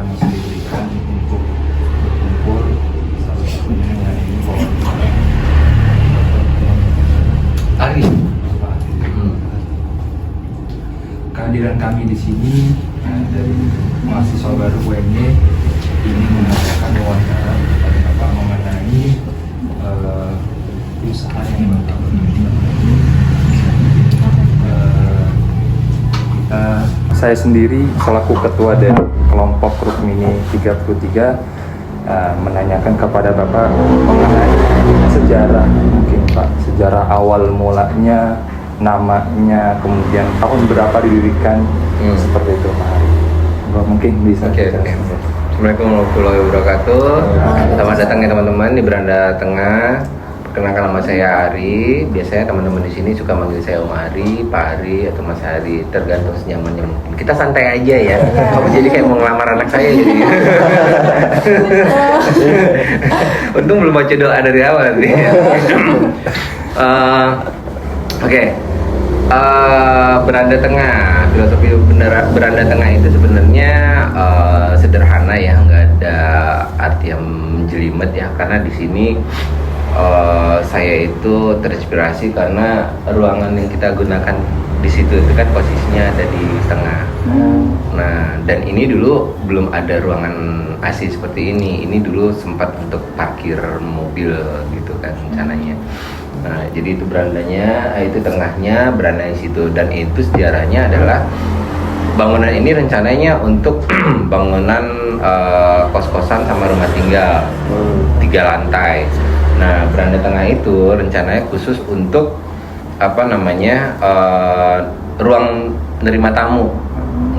kesempatan yang saya diberikan untuk berkumpul, salah satunya yang ini bahwa Ari. Kehadiran kami di sini dari mahasiswa baru UMY ini mengadakan wawancara kepada Bapak mengenai usaha yang Bapak berikan. Saya sendiri selaku ketua dari kelompok Rukmini 33 menanyakan kepada Bapak mengenai sejarah, mungkin Pak, sejarah awal mulanya, namanya, kemudian tahun berapa didirikan, seperti itu Pak Hari. Mungkin bisa. Oke. Assalamualaikum warahmatullahi wabarakatuh. Selamat datang ya teman-teman di Beranda Tengah. Perkenalkan, nama saya Ari. Biasanya teman-teman di sini suka manggil saya Om Ari, Pak Ari, atau Mas Ari, tergantung senyamannya mungkin. Kita santai aja ya. Kamu jadi kayak mau ngelamar anak saya jadi. Untung belum baca doa dari awal nih. Oke. Beranda Tengah, filosofi beranda tengah itu sebenarnya sederhana ya, nggak ada arti yang menjelimet ya, karena di sini saya itu terinspirasi karena ruangan yang kita gunakan di situ itu kan posisinya ada di tengah. Nah, dan ini dulu belum ada ruangan AC seperti ini. Ini dulu sempat untuk parkir mobil gitu kan rencananya. Nah, jadi itu berandanya, itu tengahnya, beranda di situ. Dan itu sejarahnya adalah bangunan ini rencananya untuk bangunan kos-kosan sama rumah tinggal 3 lantai. Nah, beranda tengah itu rencananya khusus untuk ruang nerima tamu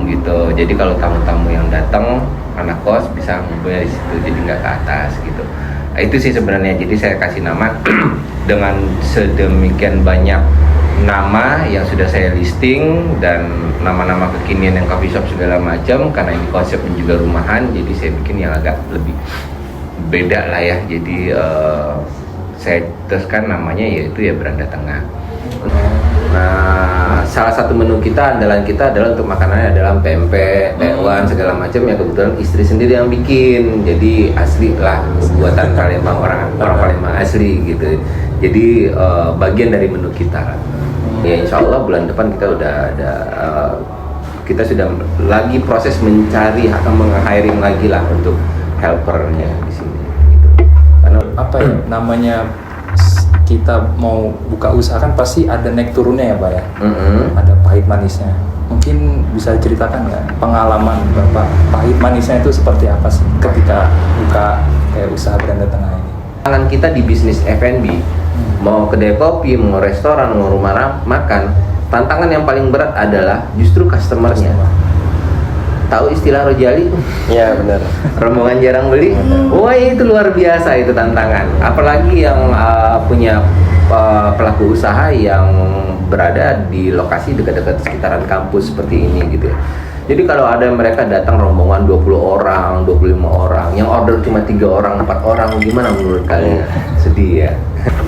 gitu. Jadi kalau tamu-tamu yang datang, anak kos bisa ngumpulnya di situ, jadi nggak ke atas gitu. Nah, itu sih sebenarnya. Jadi saya kasih nama dengan sedemikian banyak nama yang sudah saya listing dan nama-nama kekinian yang coffee shop segala macam, karena ini konsepnya juga rumahan, jadi saya bikin yang agak lebih beda lah ya. Jadi saya teruskan namanya yaitu ya Beranda Tengah. Nah, salah satu menu kita, andalan kita adalah untuk makanannya adalah pempek, tekwan segala macam yang kebetulan istri sendiri yang bikin. Jadi asli lah, buatan Palembang, orang Palembang asli gitu. Jadi bagian dari menu kita. Ya insya Allah bulan depan kita udah ada, kita sudah lagi proses mencari atau meng-hiring lagi lah untuk helpernya di sini. Gitu. Karena Apa ya namanya, kita mau buka usaha kan pasti ada naik turunnya ya Pak ya. Ada pahit manisnya. Mungkin bisa ceritakan nggak pengalaman Bapak, pahit manisnya itu seperti apa sih ketika buka kayak usaha Beranda Tengah ini? tantangan kita di bisnis F&B, mau kedai kopi, mau restoran, mau rumah makan, tantangan yang paling berat adalah justru customernya. Tahu istilah rojali? Iya benar. Rombongan jarang beli. Wah, itu luar biasa itu tantangan. Apalagi yang punya pelaku usaha yang berada di lokasi dekat-dekat sekitaran kampus seperti ini gitu ya. Jadi kalau ada mereka datang rombongan 20 orang, 25 orang, yang order cuma 3 orang, 4 orang, gimana menurut kalian? Sedih ya.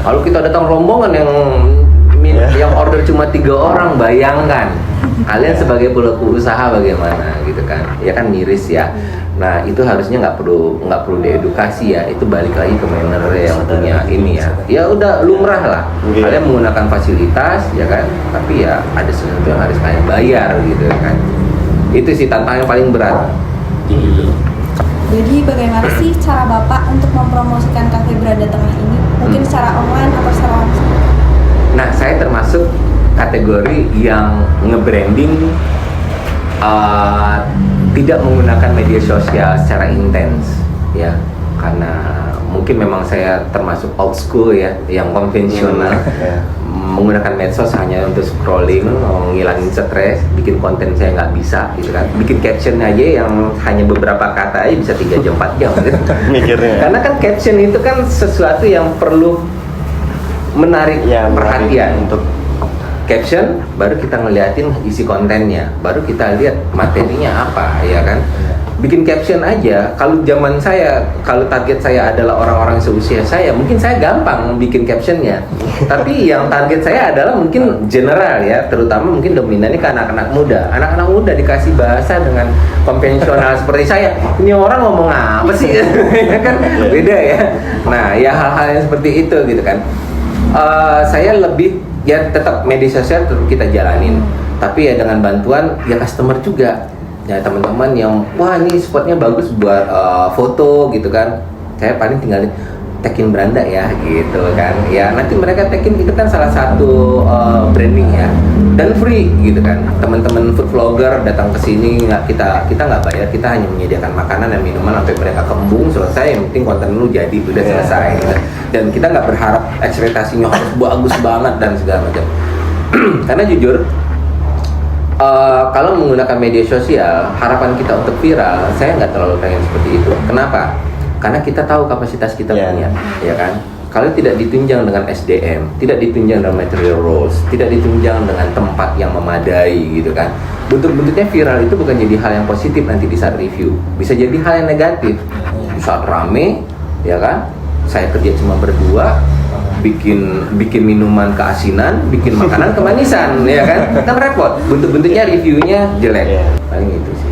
Kalau kita datang rombongan yang order cuma 3 orang, bayangkan kalian sebagai pelaku usaha bagaimana gitu kan? Ya kan miris ya. Nah, itu harusnya nggak perlu diedukasi ya. Itu balik lagi ke manajer yang punya ini ya. Ya udah lumrah lah. Kalian menggunakan fasilitas ya kan, tapi ya ada sesuatu yang harus kalian bayar gitu kan. Itu sih tantangan yang paling berat. Jadi bagaimana sih cara Bapak untuk mempromosikan Cafe Beranda Tengah ini? Mungkin secara online atau secara langsung? Nah, saya termasuk kategori yang nge-branding tidak menggunakan media sosial secara intens ya, karena mungkin memang saya termasuk old school ya, yang konvensional. Menggunakan medsos hanya untuk scrolling, ngilangin stres, bikin konten saya nggak bisa gitu kan, bikin caption aja yang hanya beberapa kata aja bisa 3 jam 4 jam gitu. Mikirnya. Karena kan caption itu kan sesuatu yang perlu menarik ya, perhatian. Untuk caption baru kita ngeliatin isi kontennya, baru kita lihat materinya apa ya kan. bikin caption aja. Kalau zaman saya, kalau target saya adalah orang-orang seusia saya, mungkin saya gampang bikin captionnya. Tapi yang target saya adalah mungkin general ya, terutama mungkin dominannya ke anak-anak muda. Anak-anak muda dikasih bahasa dengan konvensional seperti saya, ini orang ngomong apa sih? Ya kan beda ya. Nah, ya hal-hal yang seperti itu gitu kan. Saya lebih ya tetap media sosial tetap kita jalanin, tapi ya dengan bantuan ya customer juga. Ya teman-teman yang wah ini spotnya bagus buat foto gitu kan, saya paling tinggal tagin Branda ya gitu kan. Ya nanti mereka tagin, itu kan salah satu branding ya, dan free gitu kan. Teman-teman food vlogger datang ke sini kita nggak bayar, kita hanya menyediakan makanan dan minuman sampai mereka kembung selesai. Yang penting konten lu jadi udah selesai gitu. Dan kita nggak berharap ekspektasinya harus bagus banget dan segala macam. Karena jujur kalau menggunakan media sosial, harapan kita untuk viral, saya nggak terlalu pengen seperti itu. Kenapa? Karena kita tahu kapasitas kita punya, ya kan? Kalau tidak ditunjang dengan SDM, tidak ditunjang dengan material roles, tidak ditunjang dengan tempat yang memadai, gitu kan? Bentuk-bentuknya viral itu bukan jadi hal yang positif nanti di saat review, bisa jadi hal yang negatif. Di saat rame, ya kan? Saya kerja cuma berdua, bikin minuman keasinan, bikin makanan kemanisan, ya kan repot. Bentuk-bentuknya reviewnya jelek, paling itu sih.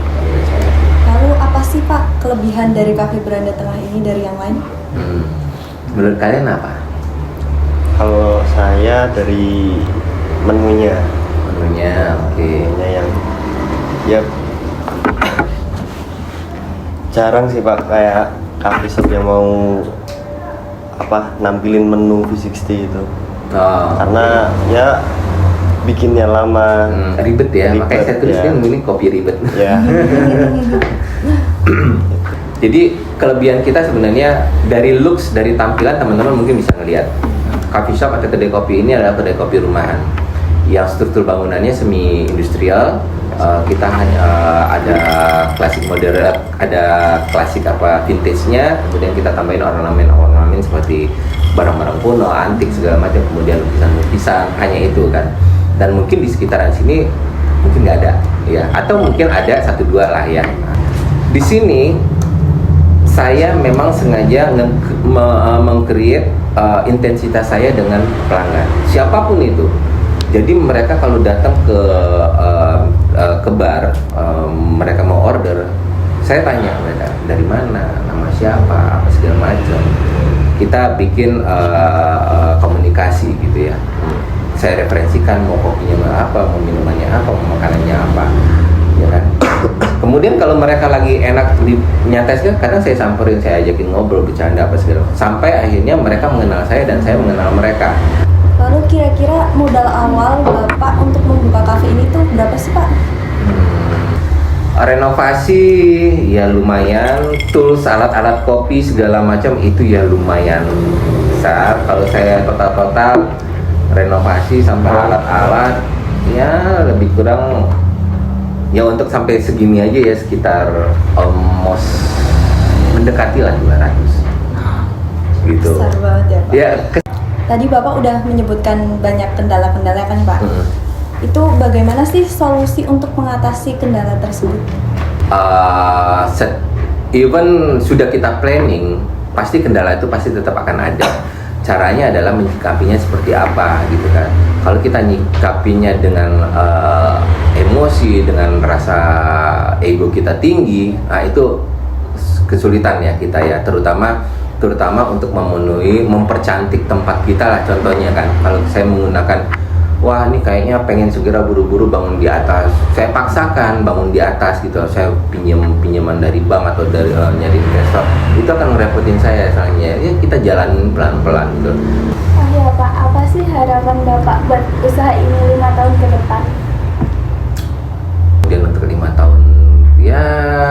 Lalu apa sih Pak kelebihan dari Cafe Beranda Tengah ini dari yang lain? Menurut kalian apa? Kalau saya dari menunya Oke. menunya yang ya jarang sih Pak, kayak coffee shop yang mau nampilin menu V60 itu. Karena ya bikinnya lama, ribet ya, makanya saya tulis ya. ini kopi ribet. Ya. Jadi kelebihan kita sebenarnya dari looks, dari tampilan teman-teman mungkin bisa ngelihat. Coffee shop atau kedai kopi ini adalah kedai kopi rumahan yang struktur bangunannya semi industrial. Kita hanya ada klasik modern, ada klasik vintage-nya, kemudian kita tambahin ornamen seperti barang-barang kuno, antik segala macam, kemudian lukisan-lukisan, hanya itu kan. Dan mungkin di sekitaran sini mungkin nggak ada, ya, atau mungkin ada 1-2 lah ya. Di sini saya memang sengaja meng-create intensitas saya dengan pelanggan, siapapun itu. Jadi mereka kalau datang ke bar, mereka mau order, saya tanya mereka dari mana, nama siapa, apa segala macam. Kita bikin komunikasi gitu ya. Saya referensikan mau kopinya apa, mau minumannya apa, mau makanannya apa, ya kan. Kemudian kalau mereka lagi enak di nyates kan, kadang saya samperin, saya ajakin ngobrol, bercanda apa segala, sampai akhirnya mereka mengenal saya dan saya mengenal mereka. Lalu kira-kira modal awal Bapak untuk membuka kafe ini tuh berapa sih Pak? Renovasi ya lumayan, tools, alat-alat kopi segala macam itu ya lumayan besar. Kalau saya total renovasi sampai alat-alat ya lebih kurang ya untuk sampai segini aja ya sekitar almost mendekati lah 200 gitu. Besar banget ya Pak. Ya, Tadi Bapak udah menyebutkan banyak kendala-kendala kan Pak? Itu bagaimana sih solusi untuk mengatasi kendala tersebut? Even sudah kita planning, pasti kendala itu pasti tetap akan ada. Caranya adalah menyikapinya seperti apa gitu kan. Kalau kita nyikapinya dengan emosi, dengan rasa ego kita tinggi, nah itu kesulitan ya kita ya, terutama untuk mempercantik tempat kita lah contohnya kan. Kalau saya menggunakan, wah ini kayaknya pengen segera buru-buru bangun di atas, saya paksakan bangun di atas gitu, saya pinjaman dari bank atau dari nyari investor, itu akan ngerepotin saya soalnya. Ya kita jalanin pelan-pelan gitu. Oh ya Pak, apa sih harapan Bapak buat usaha ini 5 tahun ke depan? Kemudian untuk 5 tahun, ya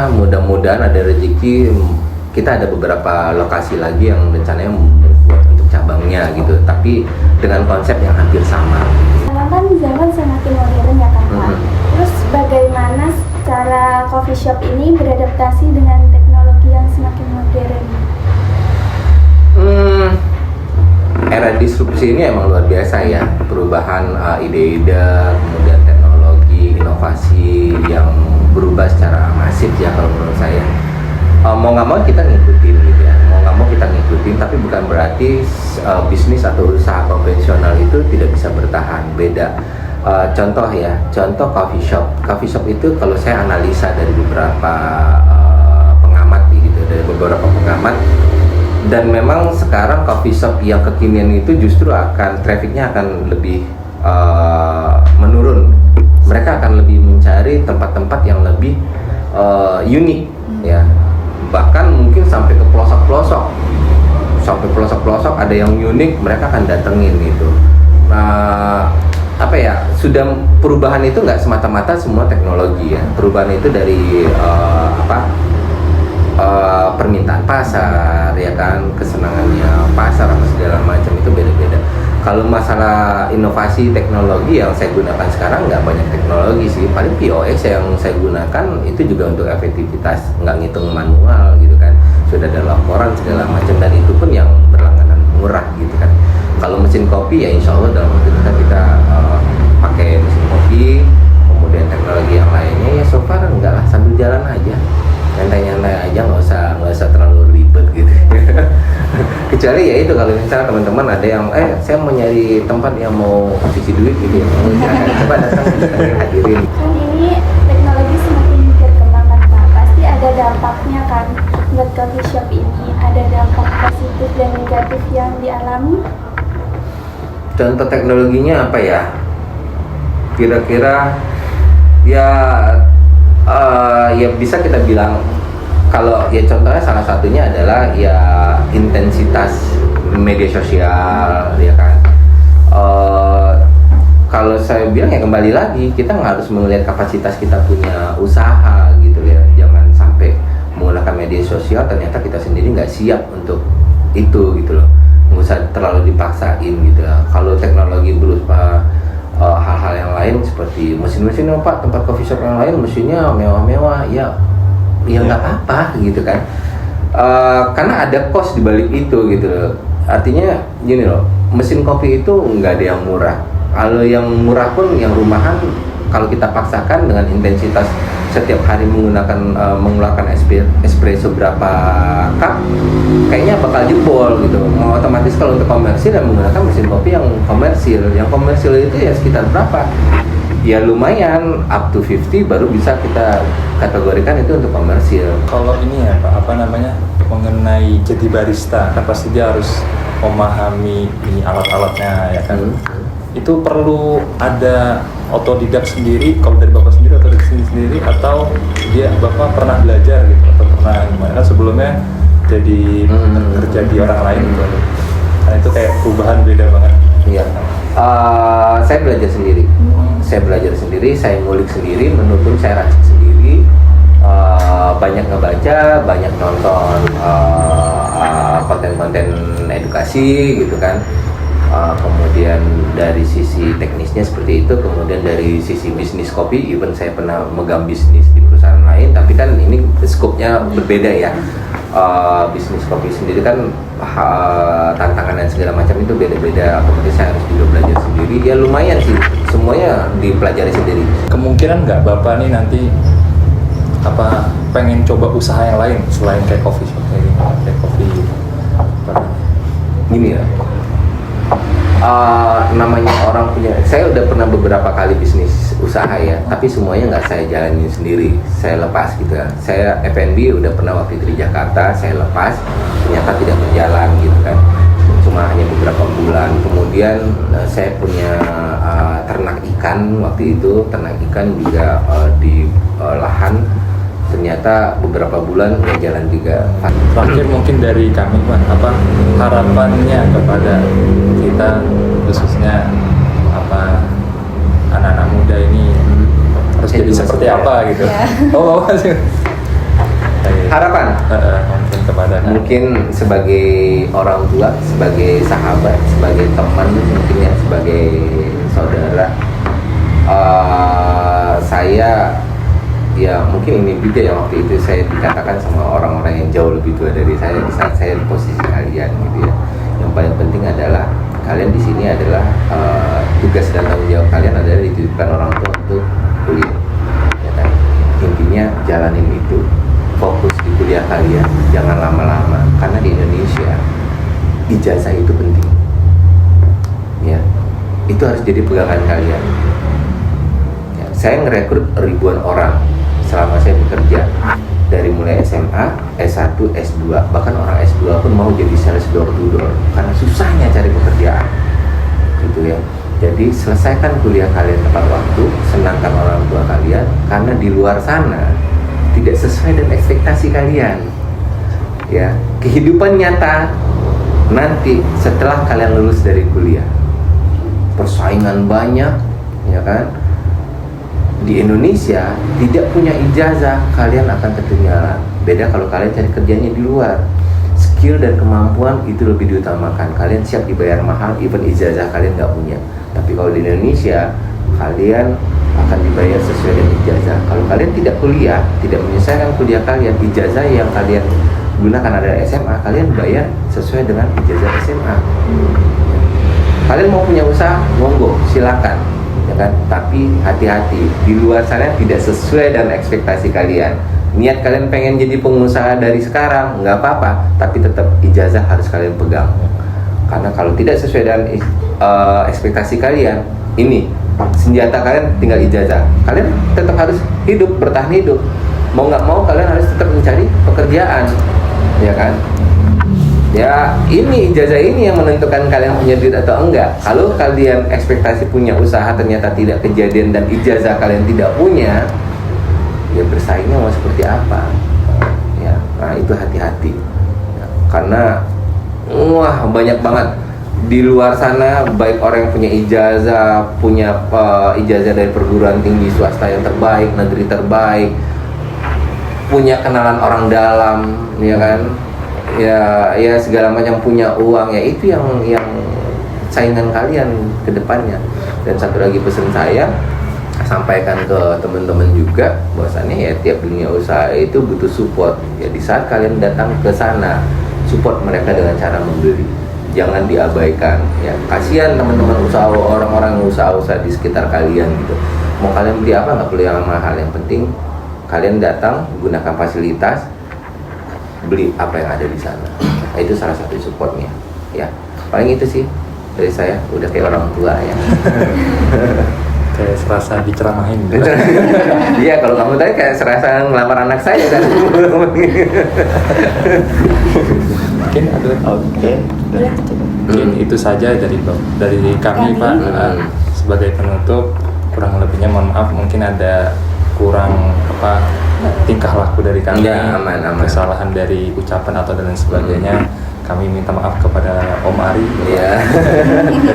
mudah-mudahan ada rezeki. Kita ada beberapa lokasi lagi yang rencananya membuat untuk cabangnya gitu, tapi dengan konsep yang hampir sama. Karena kan zaman semakin modern ya kan Pak. Terus bagaimana cara coffee shop ini beradaptasi dengan teknologi yang semakin modern? Era disrupsi ini emang luar biasa ya, perubahan ide-ide, kemudian teknologi, inovasi yang berubah secara masif ya kalau menurut saya. Mau nggak mau kita ngikutin gitu ya, mau nggak mau kita ngikutin, tapi bukan berarti bisnis atau usaha konvensional itu tidak bisa bertahan. Beda. Contoh ya, contoh coffee shop. Coffee shop itu kalau saya analisa dari beberapa pengamat gitu, dari beberapa pengamat, dan memang sekarang coffee shop yang kekinian itu justru akan trafficnya akan lebih menurun. Mereka akan lebih mencari tempat-tempat yang lebih unik ya, bahkan mungkin sampai ke pelosok-pelosok, ada yang unik mereka akan datengin gitu. Nah, apa ya, sudah perubahan itu nggak semata-mata semua teknologi ya, perubahan itu dari permintaan pasar ya kan, kesenangannya pasar apa segala macam itu beda-beda. Kalau masalah inovasi teknologi yang saya gunakan sekarang nggak banyak teknologi sih, paling POS yang saya gunakan itu juga untuk efektivitas, nggak ngitung manual gitu kan, sudah ada laporan segala macam, dan itu pun yang berlangganan murah gitu kan. Kalau mesin kopi ya insya Allah dalam waktu dekat kita pakai mesin kopi, kemudian teknologi yang lainnya ya so far enggak lah, sambil jalan aja, nyantai-nyantai aja, nggak usah terlalu ribet gitu. Kecuali ya itu kalau misalnya teman-teman ada yang saya mau nyari tempat yang mau cuci duit gitu ya, coba datang kita hadirin. Kan ini teknologi semakin berkembang kan Pak, pasti ada dampaknya kan buat coffee shop ini, ada dampak positif dan negatif yang dialami. Contoh teknologinya apa ya? Kira-kira ya ya bisa kita bilang, kalau ya contohnya salah satunya adalah ya intensitas media sosial ya kan. Kalau saya bilang ya kembali lagi kita harus melihat kapasitas kita punya usaha gitu ya, jangan sampai menggunakan media sosial ternyata kita sendiri nggak siap untuk itu gitu loh, nggak usah terlalu dipaksain gitu ya. Kalau teknologi berupa hal-hal yang lain seperti mesin-mesin Pak, tempat coffee shop yang lain mesinnya mewah-mewah ya nggak apa-apa gitu kan, karena ada cost di balik itu gitu loh. Artinya gini loh, mesin kopi itu nggak ada yang murah. Kalau yang murah pun yang rumahan, kalau kita paksakan dengan intensitas setiap hari mengeluarkan espresso berapa cup, kayaknya bakal jebol gitu. Otomatis kalau untuk komersil yang menggunakan mesin kopi yang komersil itu ya sekitar berapa? Ya lumayan, up to 50 baru bisa kita kategorikan itu untuk komersil. Kalau ini ya Pak, apa namanya, mengenai jadi barista, kan pasti dia harus memahami ini alat-alatnya ya kan. Itu perlu ada otodidak sendiri, kalau dari Bapak sendiri atau dari sini sendiri, atau dia Bapak pernah belajar gitu atau pernah gimana sebelumnya jadi kerja di orang lain gitu. Karena itu kayak perubahan beda banget. Iya. Saya belajar sendiri. Saya ngulik sendiri, menu pun saya racik sendiri. Banyak ngebaca, banyak nonton konten-konten edukasi gitu kan. Kemudian dari sisi teknisnya seperti itu, kemudian dari sisi bisnis kopi, even saya pernah megang bisnis di perusahaan lain, tapi kan ini skopnya berbeda ya. Bisnis kopi sendiri kan tantangan dan segala macam itu beda-beda, otomatis saya harus juga belajar sendiri. Ya lumayan sih, semuanya dipelajari sendiri. Kemungkinan nggak Bapak nih nanti apa pengen coba usaha yang lain selain kayak coffee shop kayak gitu, kayak kopi Gini ya, namanya orang punya, saya udah pernah beberapa kali bisnis usaha ya, tapi semuanya nggak saya jalanin sendiri, saya lepas gitu ya. Saya F&B udah pernah waktu itu di Jakarta, saya lepas, ternyata tidak berjalan gitu kan, cuma hanya beberapa bulan. Kemudian saya punya ternak ikan waktu itu, ternak ikan juga di lahan, ternyata beberapa bulan nggak jalan juga. Terakhir mungkin dari kami Pak, apa harapannya kepada kita khususnya apa anak-anak muda ini harus jadi seperti apa gitu? Oh sih. Harapan Mungkin kepada mungkin sebagai orang tua, sebagai sahabat, sebagai teman, mungkin ya sebagai saudara, saya ya mungkin ini juga yang waktu itu saya dikatakan sama orang-orang yang jauh lebih tua dari saya di saat saya di posisi kalian gitu ya. Yang paling penting adalah kalian di sini adalah tugas dan tanggung jawab kalian adalah dititipkan orang tua untuk kuliah, ya kan? Intinya intinya jalanin itu, fokus di kuliah kalian, jangan lama-lama, karena di Indonesia ijazah itu penting ya, itu harus jadi pegangan kalian ya. Saya ngerekrut ribuan orang selama saya bekerja, dari mulai SMA, S1, S2, bahkan orang S2 pun mau jadi sales door to door karena susahnya cari pekerjaan gitu ya. Jadi selesaikan kuliah kalian tepat waktu, senangkan orang tua kalian, karena di luar sana tidak sesuai dengan ekspektasi kalian ya. Kehidupan nyata nanti setelah kalian lulus dari kuliah, persaingan banyak ya kan. Di Indonesia tidak punya ijazah, kalian akan ketinggalan. Beda kalau kalian cari kerjanya di luar, skill dan kemampuan itu lebih diutamakan. Kalian siap dibayar mahal even ijazah kalian nggak punya. Tapi kalau di Indonesia, kalian akan dibayar sesuai dengan ijazah. Kalau kalian tidak kuliah, tidak menyelesaikan kuliah kalian, ijazah yang kalian gunakan ada SMA, kalian bayar sesuai dengan ijazah SMA. Kalian mau punya usaha, monggo, silakan, ya kan? Tapi hati-hati, di luar sana tidak sesuai dengan ekspektasi kalian. Niat kalian pengen jadi pengusaha dari sekarang, nggak apa-apa, tapi tetap ijazah harus kalian pegang. Karena kalau tidak sesuai dengan ekspektasi kalian, ini senjata kalian tinggal ijazah. Kalian tetap harus hidup, bertahan hidup. Mau nggak mau kalian harus tetap mencari pekerjaan, ya kan? Ya ini ijazah ini yang menentukan kalian punya duit atau enggak. Kalau kalian ekspektasi punya usaha ternyata tidak kejadian dan ijazah kalian tidak punya, ya bersaingnya mau seperti apa? Ya, nah itu hati-hati. Ya, karena wah banyak banget di luar sana, baik orang yang punya ijazah dari perguruan tinggi swasta yang terbaik, negeri terbaik, punya kenalan orang dalam, ya kan? Ya segala macam, punya uang, ya itu yang saingan kalian ke depannya. Dan satu lagi pesan saya sampaikan ke teman-teman juga, bahwasannya ya tiap dunia usaha itu butuh support. Ya di saat kalian datang ke sana, support mereka dengan cara membeli, jangan diabaikan ya. Kasihan teman-teman usaha, orang-orang usaha-usaha di sekitar kalian gitu. Mau kalian beli apa, nggak perlu yang mahal, yang penting kalian datang gunakan fasilitas, beli apa yang ada di sana. Nah, itu salah satu supportnya ya. Paling itu sih dari saya, udah kayak orang tua ya. Kayak serasa diceramahin. Iya, kalau kamu tadi kayak serasa ngelamar anak saya kan. Mungkin ada. Oke. Mungkin itu saja dari kami Pak. Sebagai penutup, kurang lebihnya mohon maaf, mungkin ada kurang tingkah laku dari kami, ya, aman. kesalahan dari ucapan atau dan lain sebagainya. Kami minta maaf kepada Om Ari. Iya.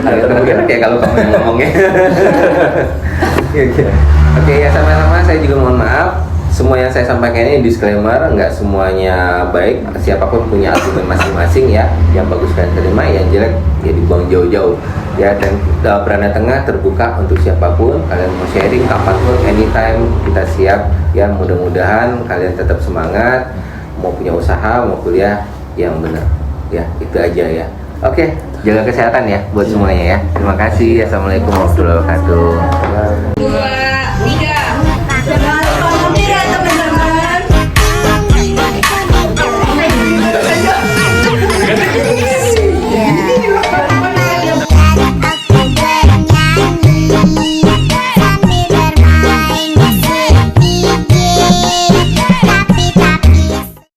Ada mungkin kayak kalau kamu yang ngomongnya. Oke, ya sama-sama, saya juga mohon maaf. Semua yang saya sampaikan ini disclaimer, nggak semuanya baik. Siapapun punya argumen masing-masing ya. Yang bagus kalian terima, yang jelek ya dibuang jauh-jauh. Ya, dan beranda tengah terbuka untuk siapapun. Kalian mau sharing kapanpun, anytime, kita siap. Ya, mudah-mudahan kalian tetap semangat. Mau punya usaha, mau kuliah yang benar. Ya, itu aja ya. Oke, jaga kesehatan ya buat semuanya ya. Terima kasih. Assalamualaikum warahmatullahi wabarakatuh.